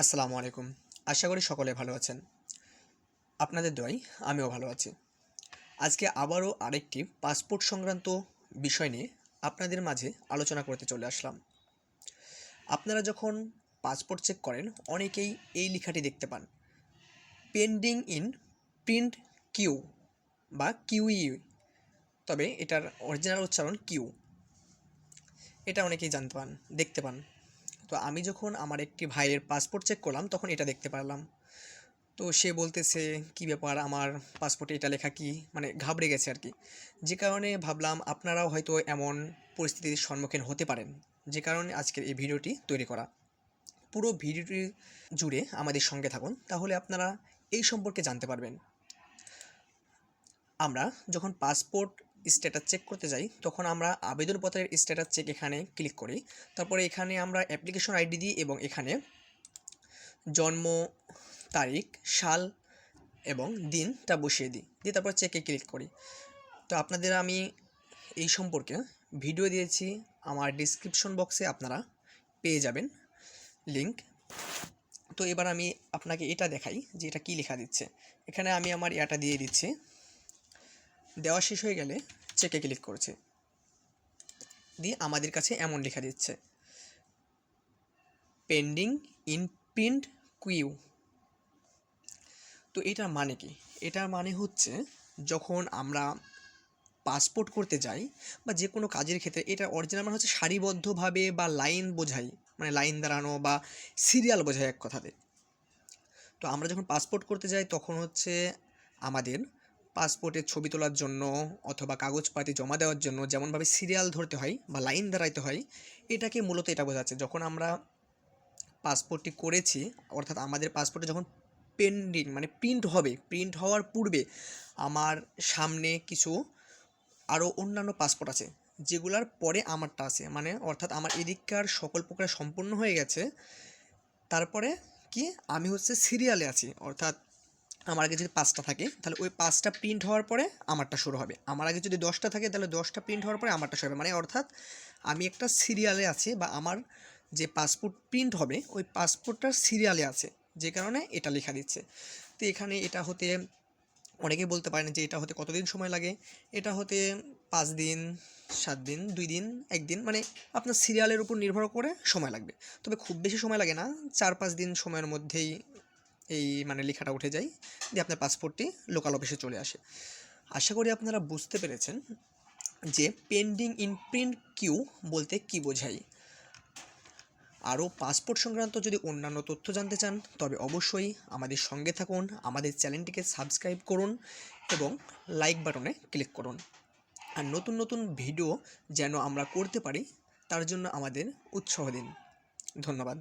আসসালামু আলাইকুম। আশা করি সকলে ভালো আছেন। আপনাদের দোয়ায় আমিও ভালো আছি। আজকে আবারও আরেকটি পাসপোর্ট সংক্রান্ত বিষয় নিয়ে আপনাদের মাঝে আলোচনা করতে চলে আসলাম। আপনারা যখন পাসপোর্ট চেক করেন অনেকেই এই লেখাটি দেখতে পান, পেন্ডিং ইন প্রিন্ট কিউ বা কিউই, তবে এটার অরিজিনাল উচ্চারণ কিউ। এটা অনেকেই দেখতে পান। তো আমি যখন আমার একটি ভাইয়ের পাসপোর্ট চেক করলাম তখন এটা দেখতে পারলাম। তো সে বলতেছে, "কী ব্যাপার, আমার পাসপোর্টে এটা লেখা কী?" মানে ঘাবড়ে গেছে আর কি। যে কারণে ভাবলাম আপনারাও হয়তো এমন পরিস্থিতির সম্মুখীন হতে পারেন, যে কারণে আজকের এই ভিডিওটি তৈরি করা। পুরো ভিডিওটি জুড়ে আমাদের সঙ্গে থাকুন, তাহলে আপনারা এই সম্পর্কে জানতে পারবেন। আমরা যখন পাসপোর্ট স্ট্যাটাস চেক করতে যাই তখন আমরা আবেদনপত্রের স্ট্যাটাস চেক এখানে ক্লিক করি। তারপরে এখানে আমরা অ্যাপ্লিকেশন আইডি দিই এবং এখানে জন্ম তারিখ, সাল এবং দিনটা বসিয়ে দিয়ে তারপর চেকে ক্লিক করি। তো আপনাদের আমি এই সম্পর্কে ভিডিও দিয়েছি, আমার ডিসক্রিপশন বক্সে আপনারা পেয়ে যাবেন লিংক। তো এবার আমি আপনাকে এটা দেখাই যে এটা কী লেখা দিচ্ছে। এখানে আমি আমার এটা দিয়ে দিচ্ছি, দেওয়া শেষ হয়ে গেলে চেকে ক্লিক করছে, দিয়ে আমাদের কাছে এমন লেখা দিচ্ছে, পেন্ডিং ইন প্রিন্ট কিউ। তো এটার মানে কি? এটার মানে হচ্ছে যখন আমরা পাসপোর্ট করতে যাই বা যে কোনো কাজের ক্ষেত্রে, এটা অরিজিনাল মানে হচ্ছে সারিবদ্ধভাবে বা লাইন বোঝাই, মানে লাইন দাঁড়ানো বা সিরিয়াল বোঝায় এক কথাতে। তো আমরা যখন পাসপোর্ট করতে যাই তখন হচ্ছে আমাদের পাসপোর্টের ছবি তোলার জন্য অথবা কাগজপাতি জমা দেওয়ার জন্য যেমনভাবে সিরিয়াল ধরতে হয় বা লাইন দাঁড়াইতে হয়, এটাকে মূলত এটা বোঝাচ্ছে। যখন আমরা পাসপোর্টটি করেছি, অর্থাৎ আমাদের পাসপোর্টে যখন পেন্ডিং মানে প্রিন্ট হবে, প্রিন্ট হওয়ার পূর্বে আমার সামনে কিছু আরও অন্যান্য পাসপোর্ট আছে যেগুলার পরে আমারটা আছে, মানে অর্থাৎ আমার এদিককার সকল প্রক্রিয়া সম্পূর্ণ হয়ে গেছে, তারপরে কি আমি হচ্ছে সিরিয়ালে আছি। অর্থাৎ আমার আগে যদি 5টা থাকে তাহলে ওই 5টা প্রিন্ট হওয়ার পরে আমারটা শুরু হবে, আমার আগে যদি 10টা থাকে তাহলে 10টা প্রিন্ট হওয়ার পরে আমারটা শুরু হবে, মানে অর্থাৎ আমি একটা সিরিয়ালে আছি বা আমার যে পাসপোর্ট প্রিন্ট হবে ওই পাসপোর্টটার সিরিয়ালে আছে, যে কারণে এটা লেখা দিচ্ছে। তো এখানে এটা হতে অনেকেই বলতে পারেন যে এটা হতে কতদিন সময় লাগে। এটা হতে 5 দিন, 7 দিন, 2 দিন, 1 দিন, মানে আপনার সিরিয়ালের উপর নির্ভর করে সময় লাগবে। তবে খুব বেশি সময় লাগে না, 4-5 দিন সময়ের মধ্যেই এই মানে লেখাটা উঠে যায়, দিয়ে আপনার পাসপোর্টটি লোকাল অফিসে চলে আসে। আশা করি আপনারা বুঝতে পেরেছেন যে পেন্ডিং ইন প্রিন্ট কিউ বলতে কী বোঝায়। আরও পাসপোর্ট সংক্রান্ত যদি অন্যান্য তথ্য জানতে চান তবে অবশ্যই আমাদের সঙ্গে থাকুন, আমাদের চ্যানেলটিকে সাবস্ক্রাইব করুন এবং লাইক বাটনে ক্লিক করুন। আর নতুন নতুন ভিডিও যেন আমরা করতে পারি তার জন্য আমাদের উৎসাহ দিন। ধন্যবাদ।